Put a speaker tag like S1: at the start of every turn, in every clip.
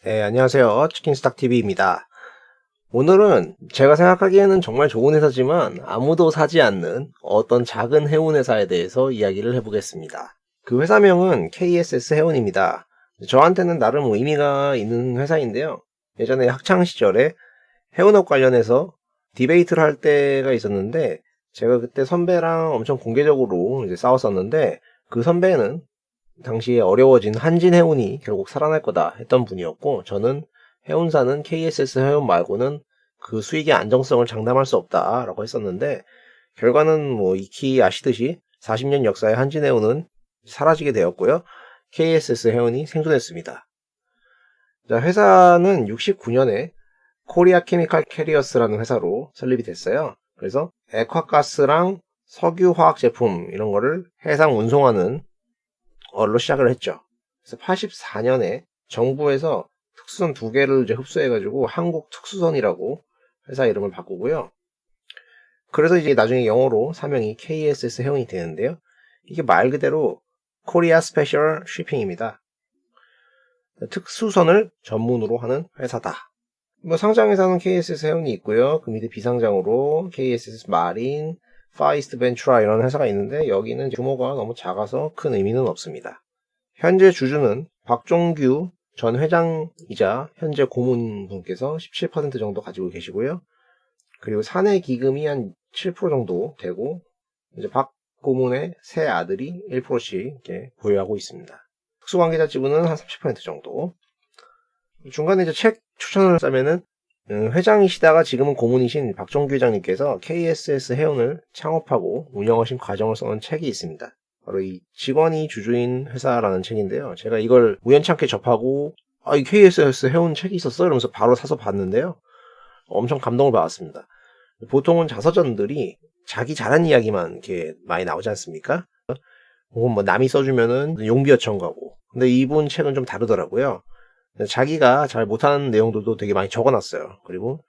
S1: 네, 안녕하세요. 치킨스탁TV입니다. 오늘은 제가 생각하기에는 정말 좋은 회사지만 아무도 사지 않는 어떤 작은 해운 회사에 대해서 이야기를 해보겠습니다. 그 회사명은 KSS 해운입니다. 저한테는 나름 의미가 있는 회사인데요. 예전에 학창시절에 해운업 관련해서 디베이트를 할 때가 있었는데 제가 그때 선배랑 엄청 공개적으로 이제 싸웠었는데 그 선배는 당시에 어려워진 한진해운이 결국 살아날 거다 했던 분이었고, 저는 해운사는 KSS 해운 말고는 그 수익의 안정성을 장담할 수 없다라고 했었는데, 결과는 뭐 익히 아시듯이 40년 역사의 한진해운은 사라지게 되었고요. KSS 해운이 생존했습니다. 자, 회사는 69년에 코리아 케미칼 캐리어스라는 회사로 설립이 됐어요. 그래서 액화가스랑 석유 화학 제품 이런 거를 해상 운송하는 걸로 시작을 했죠. 그래서 84년에 정부에서 특수선 2개를 이제 흡수해가지고 한국특수선이라고 회사 이름을 바꾸고요. 그래서 이제 나중에 영어로 사명이 KSS 해운이 되는데요. 이게 말 그대로 코리아 스페셜 쉬핑입니다. 특수선을 전문으로 하는 회사다. 뭐 상장회사는 KSS 해운이 있고요. 그 밑에 비상장으로 KSS 마린, 파이스트 벤츄라 이런 회사가 있는데 여기는 규모가 너무 작아서 큰 의미는 없습니다. 현재 주주는 박종규 전 회장이자 현재 고문분께서 17% 정도 가지고 계시고요. 그리고 사내 기금이 한 7% 정도 되고 이제 박 고문의 세 아들이 1%씩 이렇게 보유하고 있습니다. 특수관계자 지분은 한 30% 정도. 중간에 이제 책 추천을 하자면은 회장이시다가 지금은 고문이신 박종규 회장님께서 KSS 해운을 창업하고 운영하신 과정을 써놓은 책이 있습니다. 바로 이 직원이 주주인 회사라는 책인데요. 제가 이걸 우연찮게 접하고 이 KSS 해운 책이 있었어? 이러면서 바로 사서 봤는데요. 엄청 감동을 받았습니다. 보통은 자서전들이 자기 잘한 이야기만 이렇게 많이 나오지 않습니까? 혹은 뭐 남이 써주면은 용비어천 가고. 근데 이분 책은 좀 다르더라고요. 자기가 잘 못하는 내용들도 되게 많이 적어놨어요. 그리고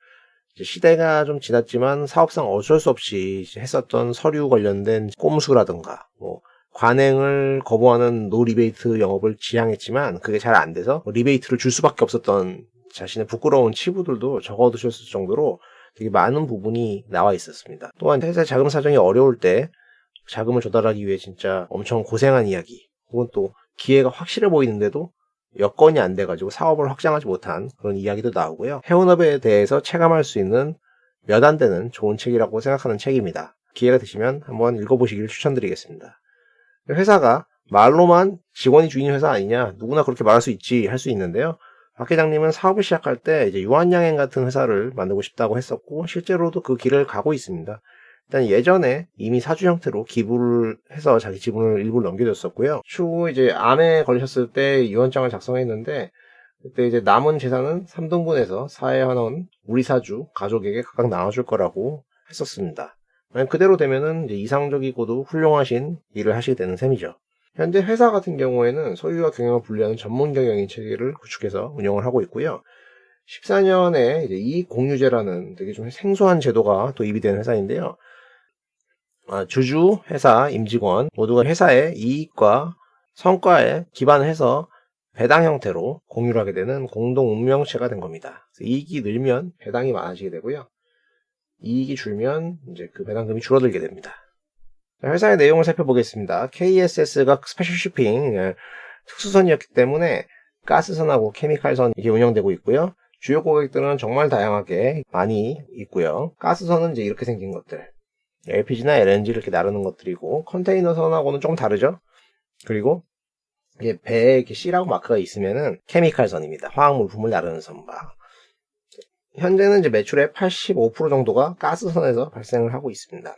S1: 시대가 좀 지났지만 사업상 어쩔 수 없이 했었던 서류 관련된 꼼수라든가 뭐 관행을 거부하는 노 리베이트 영업을 지향했지만 그게 잘 안 돼서 리베이트를 줄 수밖에 없었던 자신의 부끄러운 치부들도 적어두셨을 정도로 되게 많은 부분이 나와 있었습니다. 또한 회사의 자금 사정이 어려울 때 자금을 조달하기 위해 진짜 엄청 고생한 이야기, 혹은 또 기회가 확실해 보이는데도 여건이 안 돼가지고 사업을 확장하지 못한 그런 이야기도 나오고요. 해운업에 대해서 체감할 수 있는 몇 안 되는 좋은 책이라고 생각하는 책입니다. 기회가 되시면 한번 읽어보시길 추천드리겠습니다. 회사가 말로만 직원이 주인 회사 아니냐, 누구나 그렇게 말할 수 있지 할 수 있는데요. 박 회장님은 사업을 시작할 때 이제 유한양행 같은 회사를 만들고 싶다고 했었고 실제로도 그 길을 가고 있습니다. 일단 예전에 이미 사주 형태로 기부를 해서 자기 지분을 일부 넘겨줬었고요. 추후 이제 암에 걸리셨을 때 유언장을 작성했는데 그때 이제 남은 재산은 3등분해서 4에 한원 우리 사주 가족에게 각각 나눠줄 거라고 했었습니다. 만약 그대로 되면은 이제 이상적이고도 훌륭하신 일을 하시게 되는 셈이죠. 현재 회사 같은 경우에는 소유와 경영을 분리하는 전문 경영인 체계를 구축해서 운영을 하고 있고요. 14년에 이제 이익 공유제라는 되게 좀 생소한 제도가 도입이 된 회사인데요. 주주, 회사, 임직원 모두가 회사의 이익과 성과에 기반해서 배당 형태로 공유를 하게 되는 공동 운명체가 된 겁니다. 이익이 늘면 배당이 많아지게 되고요. 이익이 줄면 이제 그 배당금이 줄어들게 됩니다. 회사의 내용을 살펴보겠습니다. KSS가 스페셜 쉬핑 특수선이었기 때문에 가스선하고 케미칼선 이게 운영되고 있고요. 주요 고객들은 정말 다양하게 많이 있고요. 가스선은 이제 이렇게 생긴 것들, LPG나 LNG를 이렇게 나르는 것들이고, 컨테이너선하고는 좀 다르죠. 그리고 이게 배에 이렇게 C라고 마크가 있으면은 케미칼선입니다. 화학물품을 나르는 선박. 현재는 이제 매출의 85% 정도가 가스선에서 발생을 하고 있습니다.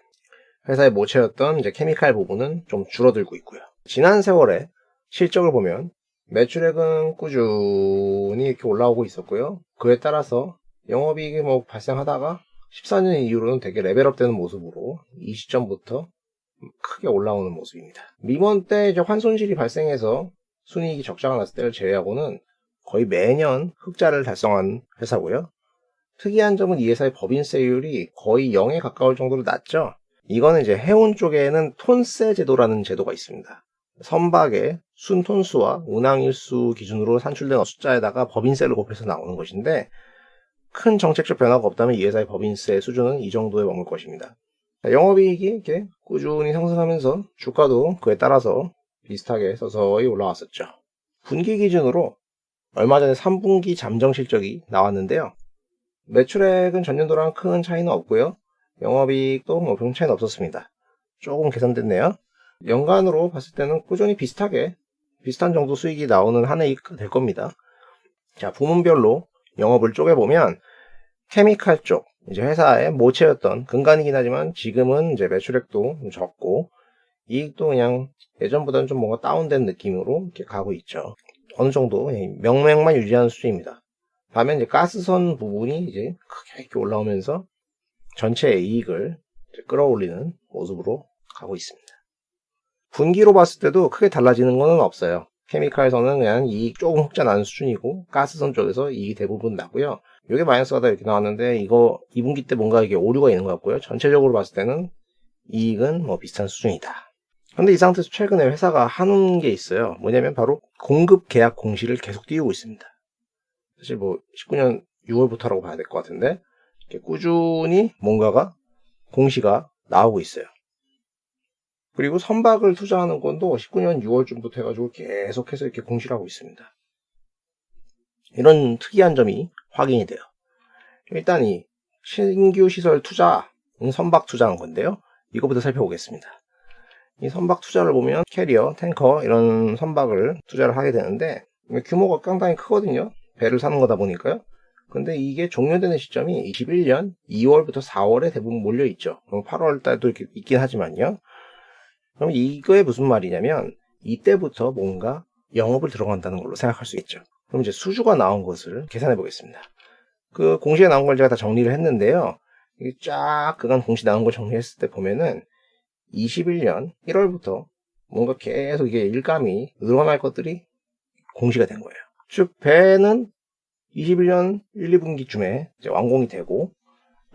S1: 회사의 모체였던 이제 케미칼 부분은 좀 줄어들고 있고요. 지난 세월에 실적을 보면 매출액은 꾸준히 이렇게 올라오고 있었고요. 그에 따라서 영업이익이 뭐 발생하다가 14년 이후로는 되게 레벨업되는 모습으로 이 시점부터 크게 올라오는 모습입니다. 미먼 때 이제 환손실이 발생해서 순이익이 적자가 났을 때를 제외하고는 거의 매년 흑자를 달성한 회사고요. 특이한 점은 이 회사의 법인세율이 거의 0에 가까울 정도로 낮죠. 이거는 이제 해운 쪽에는 톤세 제도라는 제도가 있습니다. 선박에 순톤수와 운항일수 기준으로 산출된 숫자에다가 법인세를 곱해서 나오는 것인데 큰 정책적 변화가 없다면 이 회사의 법인세 수준은 이 정도에 머물 것입니다. 영업이익이 이렇게 꾸준히 상승하면서 주가도 그에 따라서 비슷하게 서서히 올라왔었죠. 분기 기준으로 얼마 전에 3분기 잠정 실적이 나왔는데요. 매출액은 전년도랑 큰 차이는 없고요. 영업이익도 뭐 별 차이는 없었습니다. 조금 개선됐네요. 연간으로 봤을 때는 꾸준히 비슷한 정도 수익이 나오는 한 해가 될 겁니다. 자, 부문별로 영업을 쪼개보면 케미칼 쪽, 이제 회사의 모체였던 근간이긴 하지만 지금은 이제 매출액도 좀 적고 이익도 그냥 예전보다는 좀 뭔가 다운된 느낌으로 이렇게 가고 있죠. 어느 정도 명맥만 유지하는 수준입니다. 다음에 이제 가스선 부분이 이제 크게 이렇게 올라오면서 전체의 이익을 끌어올리는 모습으로 가고 있습니다. 분기로 봤을 때도 크게 달라지는 건 없어요. 케미칼에서는 그냥 이익 조금 흑자 나는 수준이고 가스선 쪽에서 이익이 대부분 나고요. 이게 마이너스가 이렇게 나왔는데 이거 2분기 때 뭔가 이게 오류가 있는 것 같고요. 전체적으로 봤을 때는 이익은 뭐 비슷한 수준이다. 근데 이 상태에서 최근에 회사가 하는 게 있어요. 뭐냐면 바로 공급 계약 공시를 계속 띄우고 있습니다. 사실 뭐 19년 6월부터라고 봐야 될 것 같은데 이렇게 꾸준히 뭔가가 공시가 나오고 있어요. 그리고 선박을 투자하는 건도 19년 6월쯤부터 해가지고 계속해서 이렇게 공시를 하고 있습니다. 이런 특이한 점이 확인이 돼요. 일단 이 신규 시설 투자는 선박 투자한 건데요. 이거부터 살펴보겠습니다. 이 선박 투자를 보면 캐리어, 탱커 이런 선박을 투자를 하게 되는데 규모가 상당히 크거든요. 배를 사는 거다 보니까요. 근데 이게 종료되는 시점이 21년 2월부터 4월에 대부분 몰려있죠. 8월 달도 이렇게 있긴 하지만요. 그럼 이거에 무슨 말이냐면 이때부터 뭔가 영업을 들어간다는 걸로 생각할 수 있죠. 그럼 이제 수주가 나온 것을 계산해 보겠습니다. 그 공시에 나온 걸 제가 다 정리를 했는데요. 쫙 그간 공시 나온 걸 정리했을 때 보면은 21년 1월부터 뭔가 계속 이게 일감이 늘어날 것들이 공시가 된 거예요. 즉 배는 21년 1, 2분기쯤에 이제 완공이 되고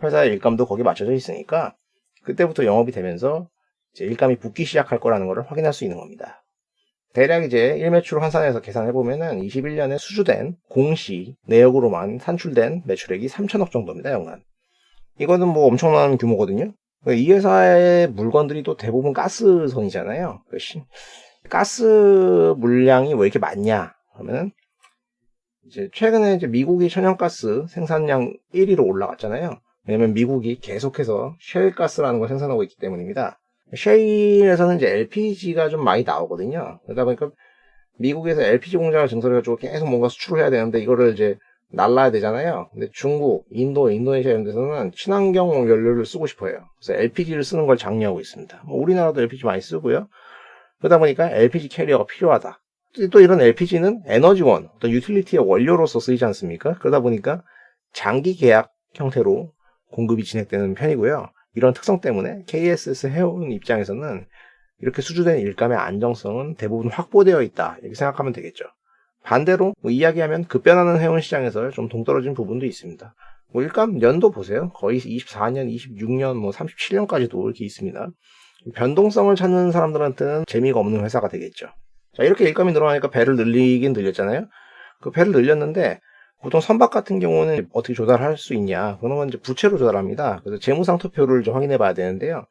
S1: 회사의 일감도 거기에 맞춰져 있으니까 그때부터 영업이 되면서 이제 일감이 붙기 시작할 거라는 것을 확인할 수 있는 겁니다. 대략 이제 1매출 환산해서 계산해보면은 21년에 수주된 공시 내역으로만 산출된 매출액이 3천억 정도입니다, 연간. 이거는 뭐 엄청난 규모거든요. 이 회사의 물건들이 또 대부분 가스선이잖아요. 가스 물량이 왜 이렇게 많냐 하면은 이제 최근에 이제 미국이 천연가스 생산량 1위로 올라갔잖아요. 왜냐면 미국이 계속해서 셰일가스라는 걸 생산하고 있기 때문입니다. 셰일에서는 이제 LPG가 좀 많이 나오거든요. 그러다 보니까 미국에서 LPG 공장을 증설해가지고 계속 뭔가 수출을 해야 되는데 이거를 이제 날라야 되잖아요. 근데 중국, 인도, 인도네시아 이런 데서는 친환경 연료를 쓰고 싶어요. 그래서 LPG를 쓰는 걸 장려하고 있습니다. 뭐 우리나라도 LPG 많이 쓰고요. 그러다 보니까 LPG 캐리어가 필요하다. 또 이런 LPG는 에너지원, 어떤 유틸리티의 원료로서 쓰이지 않습니까? 그러다 보니까 장기 계약 형태로 공급이 진행되는 편이고요. 이런 특성 때문에 KSS 해온 입장에서는 이렇게 수주된 일감의 안정성은 대부분 확보되어 있다. 이렇게 생각하면 되겠죠. 반대로 이야기하면 급변하는 해운 시장에서 좀 동떨어진 부분도 있습니다. 일감 연도 보세요. 거의 24년, 26년, 37년까지도 이렇게 있습니다. 변동성을 찾는 사람들한테는 재미가 없는 회사가 되겠죠. 자, 이렇게 일감이 늘어나니까 배를 늘리긴 늘렸잖아요. 그 배를 늘렸는데 보통 선박 같은 경우는 어떻게 조달할 수 있냐? 그런 건 이제 부채로 조달합니다. 그래서 재무상태표를 좀 확인해 봐야 되는데요.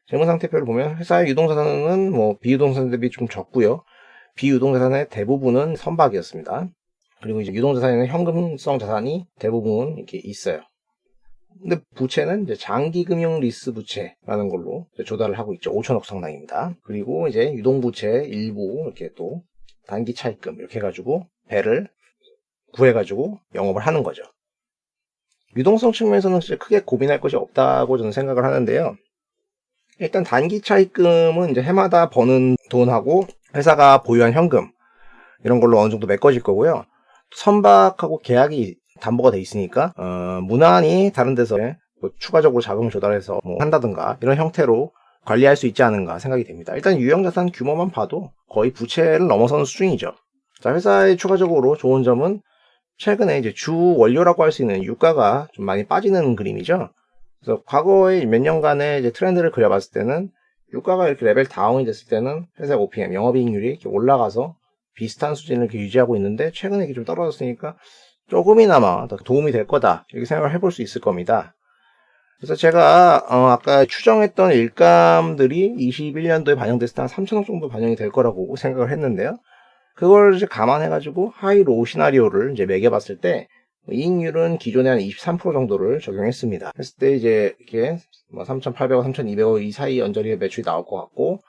S1: 재무상태표를 보면 회사의 유동자산은 비유동자산 대비 좀 적고요. 비유동자산의 대부분은 선박이었습니다. 그리고 이제 유동자산에는 현금성 자산이 대부분 이렇게 있어요. 근데 부채는 이제 장기금융 리스 부채라는 걸로 조달을 하고 있죠. 5천억 상당입니다. 그리고 이제 유동부채 일부 이렇게 또 단기 차입금 이렇게 해가지고 배를 구해가지고 영업을 하는 거죠. 유동성 측면에서는 진짜 크게 고민할 것이 없다고 저는 생각을 하는데요. 일단 단기 차입금은 이제 해마다 버는 돈하고 회사가 보유한 현금 이런 걸로 어느 정도 메꿔질 거고요. 선박하고 계약이 담보가 돼 있으니까 무난히 다른 데서 추가적으로 자금을 조달해서 한다든가 이런 형태로 관리할 수 있지 않은가 생각이 됩니다. 일단 유형자산 규모만 봐도 거의 부채를 넘어서는 수준이죠. 자, 회사의 추가적으로 좋은 점은 최근에 이제 주 원료라고 할 수 있는 유가가 좀 많이 빠지는 그림이죠. 그래서 과거의 몇 년간의 이제 트렌드를 그려봤을 때는 유가가 이렇게 레벨 다운이 됐을 때는 회사 OPM, 영업이익률이 이렇게 올라가서 비슷한 수준을 이렇게 유지하고 있는데 최근에 이게 좀 떨어졌으니까 조금이나마 더 도움이 될 거다 이렇게 생각을 해볼 수 있을 겁니다. 그래서 제가 아까 추정했던 일감들이 21년도에 반영됐을 때 한 3천억 정도 반영이 될 거라고 생각을 했는데요. 그걸 이제 감안해가지고 하이 로우 시나리오를 이제 매겨봤을 때 이익률은 기존에 한 23% 정도를 적용했습니다. 했을 때 이제 이렇게 뭐 3,800억, 3,200억 이 사이 언저리의 매출이 나올 것 같고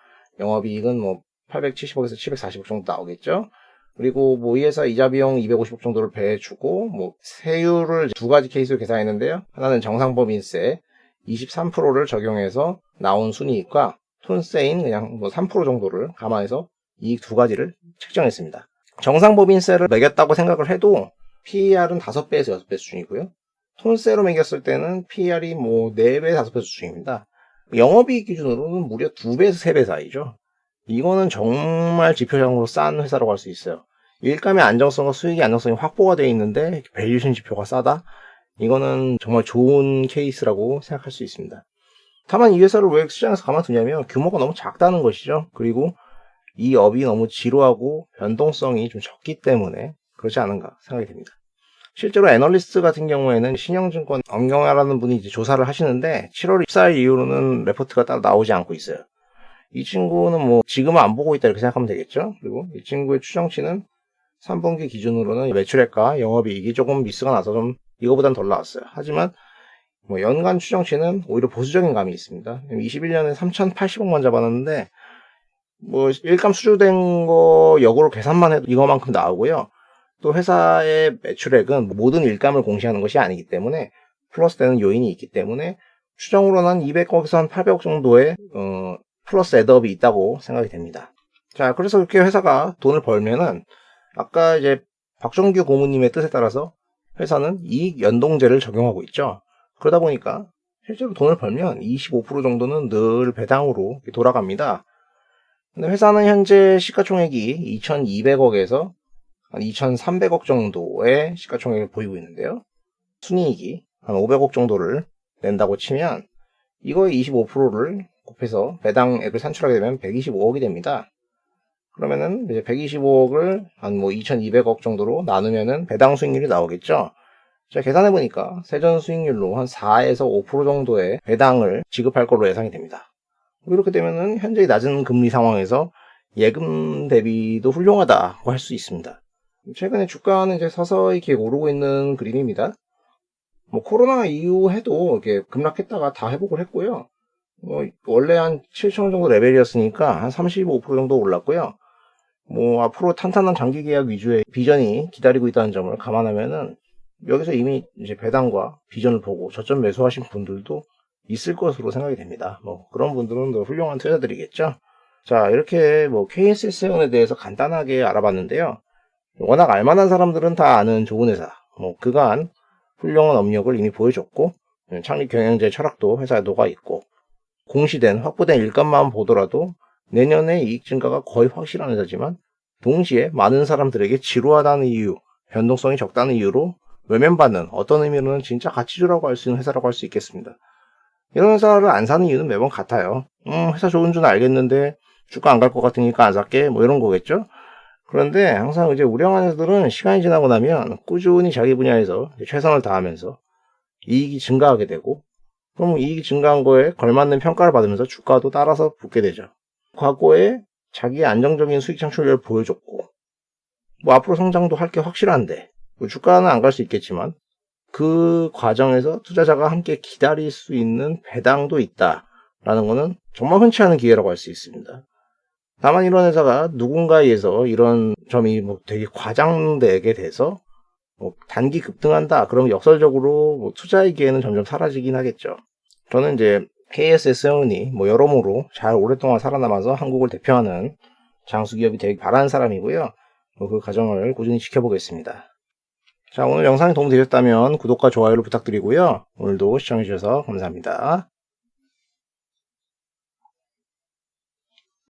S1: 영업이익은 뭐 870억에서 740억 정도 나오겠죠. 그리고 뭐 이 회사 이자 비용 250억 정도를 배해주고 뭐 세율을 두 가지 케이스로 계산했는데요. 하나는 정상법인세 23%를 적용해서 나온 순이익과 톤세인 그냥 뭐 3% 정도를 감안해서 이 두 가지를 책정했습니다. 정상법인세를 매겼다고 생각을 해도 PER은 5배에서 6배 수준이고요. 톤세로 매겼을 때는 PER이 뭐 4배, 5배 수준입니다. 영업이익 기준으로는 무려 2배에서 3배 사이죠. 이거는 정말 지표적으로 싼 회사라고 할 수 있어요. 일감의 안정성과 수익의 안정성이 확보가 되어 있는데 밸류에이션 지표가 싸다? 이거는 정말 좋은 케이스라고 생각할 수 있습니다. 다만 이 회사를 왜 시장에서 가만두냐면 규모가 너무 작다는 것이죠. 그리고 이 업이 너무 지루하고 변동성이 좀 적기 때문에 그렇지 않은가 생각이 됩니다. 실제로 애널리스트 같은 경우에는 신영증권 엄경화라는 분이 이제 조사를 하시는데 7월 14일 이후로는 레포트가 따로 나오지 않고 있어요. 이 친구는 뭐 지금은 안 보고 있다 이렇게 생각하면 되겠죠. 그리고 이 친구의 추정치는 3분기 기준으로는 매출액과 영업이익이 조금 미스가 나서 좀 이거보단 덜 나왔어요. 하지만 뭐 연간 추정치는 오히려 보수적인 감이 있습니다. 21년에 3,080억만 잡았는데 뭐 일감 수주된 거 역으로 계산만 해도 이거만큼 나오고요. 또 회사의 매출액은 모든 일감을 공시하는 것이 아니기 때문에 플러스되는 요인이 있기 때문에 추정으로는 한 200억에서 한 800억 정도의 플러스 애드업이 있다고 생각이 됩니다. 자, 그래서 이렇게 회사가 돈을 벌면은 아까 이제 박정규 고문님의 뜻에 따라서 회사는 이익 연동제를 적용하고 있죠. 그러다 보니까 실제로 돈을 벌면 25% 정도는 늘 배당으로 돌아갑니다. 근데 회사는 현재 시가총액이 2,200억에서 한 2,300억 정도의 시가총액을 보이고 있는데요. 순이익이 한 500억 정도를 낸다고 치면 이거의 25%를 곱해서 배당액을 산출하게 되면 125억이 됩니다. 그러면은 이제 125억을 한 뭐 2,200억 정도로 나누면은 배당 수익률이 나오겠죠. 제가 계산해 보니까 세전 수익률로 한 4에서 5% 정도의 배당을 지급할 걸로 예상이 됩니다. 이렇게 되면은 현재 낮은 금리 상황에서 예금 대비도 훌륭하다고 할 수 있습니다. 최근에 주가는 이제 서서히 이렇게 오르고 있는 그림입니다. 뭐 코로나 이후에도 이렇게 급락했다가 다 회복을 했고요. 원래 한 7,000원 정도 레벨이었으니까 한 35% 정도 올랐고요. 뭐 앞으로 탄탄한 장기 계약 위주의 비전이 기다리고 있다는 점을 감안하면은 여기서 이미 이제 배당과 비전을 보고 저점 매수하신 분들도 있을 것으로 생각이 됩니다. 뭐 그런 분들은 더 훌륭한 투자들이겠죠. 자, 이렇게 뭐 KSS에 대해서 간단하게 알아봤는데요. 워낙 알만한 사람들은 다 아는 좋은 회사. 뭐 그간 훌륭한 업력을 이미 보여줬고 창립 경영자의 철학도 회사에 녹아 있고 공시된 확보된 일감만 보더라도 내년에 이익 증가가 거의 확실한 회사지만 동시에 많은 사람들에게 지루하다는 이유, 변동성이 적다는 이유로 외면받는 어떤 의미로는 진짜 가치주라고 할 수 있는 회사라고 할 수 있겠습니다. 이런 회사를 안 사는 이유는 매번 같아요. 회사 좋은 줄 알겠는데 주가 안 갈 것 같으니까 안 살게 뭐 이런 거겠죠. 그런데 항상 이제 우량한 회사들은 시간이 지나고 나면 꾸준히 자기 분야에서 최선을 다하면서 이익이 증가하게 되고 그럼 이익이 증가한 거에 걸맞는 평가를 받으면서 주가도 따라서 붙게 되죠. 과거에 자기의 안정적인 수익 창출력을 보여줬고 뭐 앞으로 성장도 할 게 확실한데 뭐 주가는 안 갈 수 있겠지만 그 과정에서 투자자가 함께 기다릴 수 있는 배당도 있다라는 거는 정말 흔치 않은 기회라고 할 수 있습니다. 다만 이런 회사가 누군가에 의해서 이런 점이 뭐 되게 과장되게 돼서 뭐 단기 급등한다 그러면 역설적으로 뭐 투자의 기회는 점점 사라지긴 하겠죠. 저는 이제 KSS연이 뭐 여러모로 잘 오랫동안 살아남아서 한국을 대표하는 장수기업이 되길 바라는 사람이고요. 뭐 그 과정을 꾸준히 지켜보겠습니다. 자, 오늘 영상이 도움되셨다면 구독과 좋아요를 부탁드리고요. 오늘도 시청해주셔서 감사합니다.